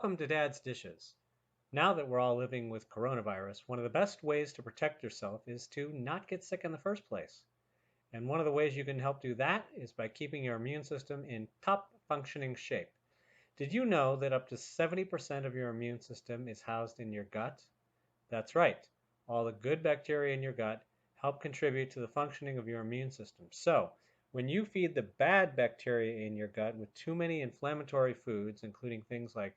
Welcome to Dad's Dishes. Now that we're all living with coronavirus, one of the best ways to protect yourself is to not get sick in the first place. And one of the ways you can help do that is by keeping your immune system in top functioning shape. Did you know that up to 70% of your immune system is housed in your gut? That's right. All the good bacteria in your gut help contribute to the functioning of your immune system. So, when you feed the bad bacteria in your gut with too many inflammatory foods, including things like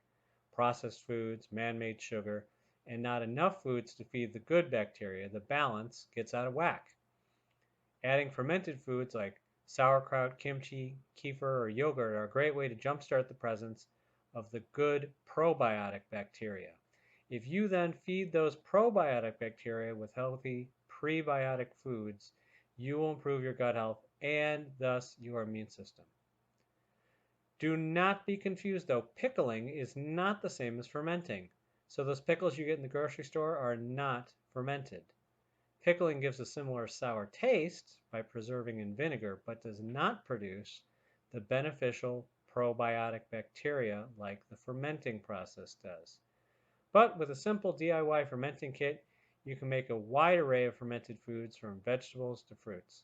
processed foods, man-made sugar, and not enough foods to feed the good bacteria, the balance gets out of whack. Adding fermented foods like sauerkraut, kimchi, kefir, or yogurt are a great way to jumpstart the presence of the good probiotic bacteria. If you then feed those probiotic bacteria with healthy prebiotic foods, you will improve your gut health and thus your immune system. Do not be confused though, pickling is not the same as fermenting. So those pickles you get in the grocery store are not fermented. Pickling gives a similar sour taste by preserving in vinegar, but does not produce the beneficial probiotic bacteria like the fermenting process does. But with a simple DIY fermenting kit, you can make a wide array of fermented foods from vegetables to fruits.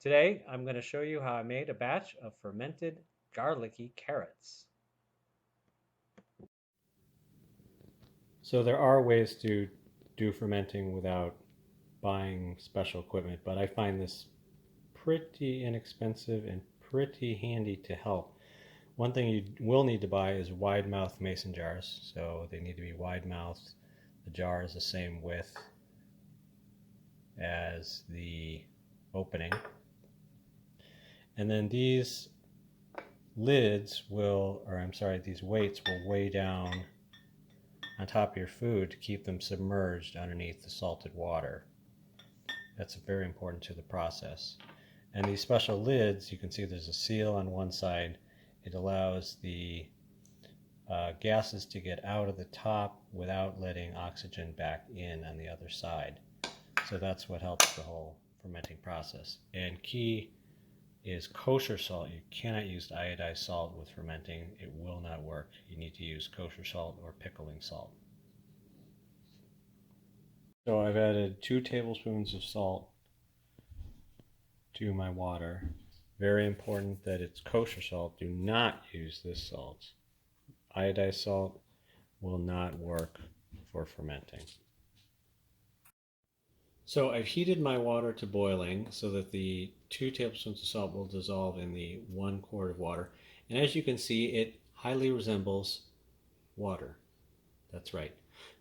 Today, I'm going to show you how I made a batch of fermented garlicky carrots. So there are ways to do fermenting without buying special equipment, but I find this pretty inexpensive and pretty handy to help. One thing you will need to buy is wide mouth mason jars. So they need to be wide mouthed. The jar is the same width as the opening. And then these lids will, these weights will weigh down on top of your food to keep them submerged underneath the salted water. That's very important to the process. And these special lids, you can see there's a seal on one side. It allows the gases to get out of the top without letting oxygen back in on the other side. So that's what helps the whole fermenting process. And key is kosher salt. You cannot use iodized salt with fermenting. It will not work. You need to use kosher salt or pickling salt. So I've added 2 tablespoons of salt to my water. Very important that it's kosher salt. Do not use this salt. Iodized salt will not work for fermenting. So I've heated my water to boiling so that the 2 tablespoons of salt will dissolve in the 1 quart of water. And as you can see, it highly resembles water. That's right.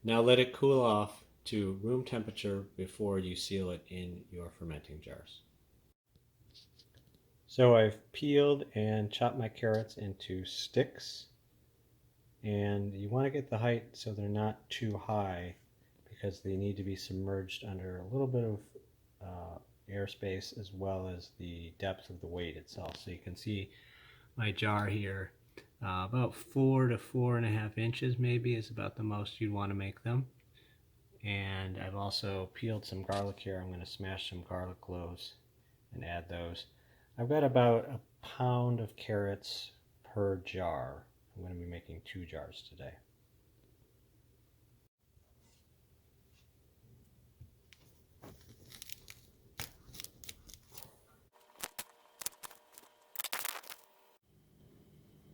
Now let it cool off to room temperature before you seal it in your fermenting jars. So I've peeled and chopped my carrots into sticks, and you want to get the height so they're not too high because they need to be submerged under a little bit of airspace as well as the depth of the weight itself. So you can see my jar here, about 4 to 4.5 inches maybe is about the most you'd want to make them. And I've also peeled some garlic here. I'm going to smash some garlic cloves and add those. I've got about a pound of carrots per jar. I'm going to be making 2 jars today.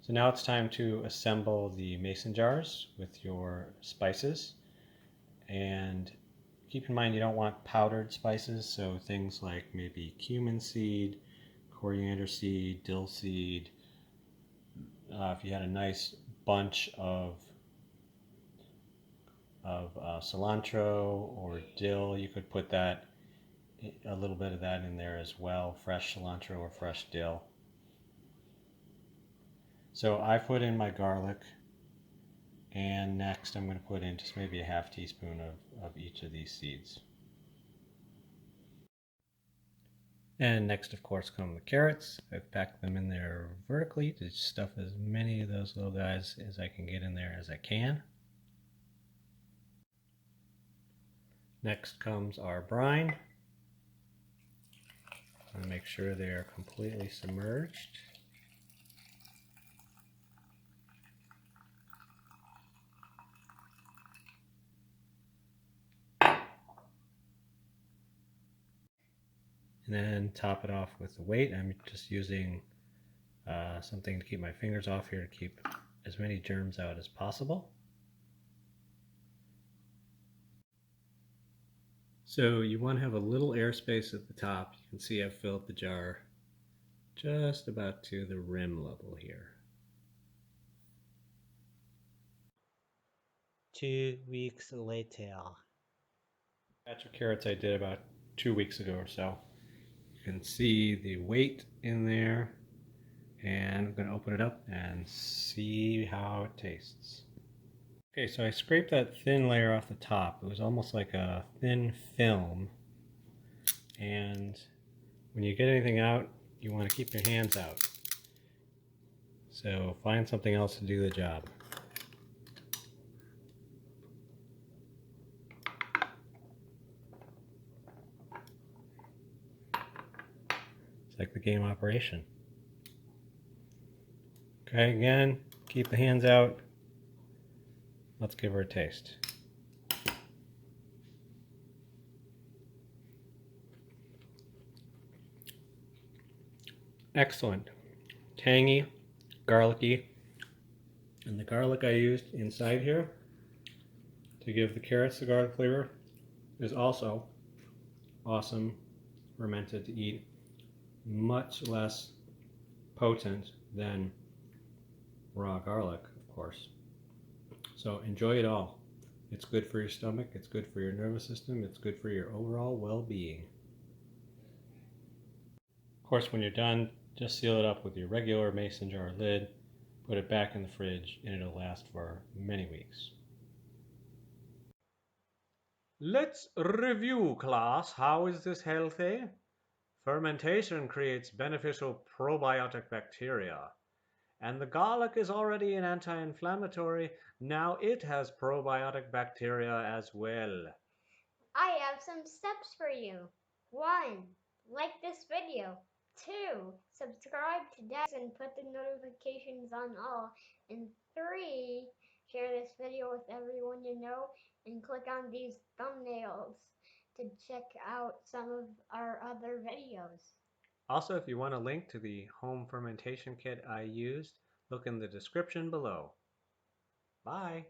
So now it's time to assemble the mason jars with your spices. And keep in mind you don't want powdered spices, so things like maybe cumin seed, coriander seed, dill seed. If you had a nice bunch of cilantro or dill, you could put that, a little bit of that in there as well, fresh cilantro or fresh dill. So I put in my garlic, and next I'm going to put in just maybe a half teaspoon of each of these seeds. And next, of course, come the carrots. I've packed them in there vertically to stuff as many of those little guys as I can get in there as I can. Next comes our brine. And make sure they are completely submerged. and then top it off with the weight. I'm just using something to keep my fingers off here to keep as many germs out as possible. So you want to have a little airspace at the top. You can see I've filled the jar just about to the rim level here. 2 weeks later. Batch of carrots I did about 2 weeks ago or so. You can see the weight in there, and I'm going to open it up and see how it tastes. Okay, so I scraped that thin layer off the top. It was almost like a thin film, and when you get anything out, you want to keep your hands out. So find something else to do the job. It's like the game Operation. Okay, again, keep the hands out. Let's give her a taste. Excellent. Tangy, garlicky, and the garlic I used inside here to give the carrots the garlic flavor is also awesome, fermented to eat. Much less potent than raw garlic, of course. So enjoy it all. It's good for your stomach, it's good for your nervous system, it's good for your overall well-being. Of course, when you're done, just seal it up with your regular mason jar lid, put it back in the fridge, and it'll last for many weeks. Let's review, class. How is this healthy? Fermentation creates beneficial probiotic bacteria. And the garlic is already an anti-inflammatory. Now it has probiotic bacteria as well. I have some steps for you. 1. Like this video. 2. Subscribe today and put the notifications on all. And 3. Share this video with everyone you know and click on these thumbnails to check out some of our other videos. Also, if you want a link to the home fermentation kit I used, look in the description below. Bye.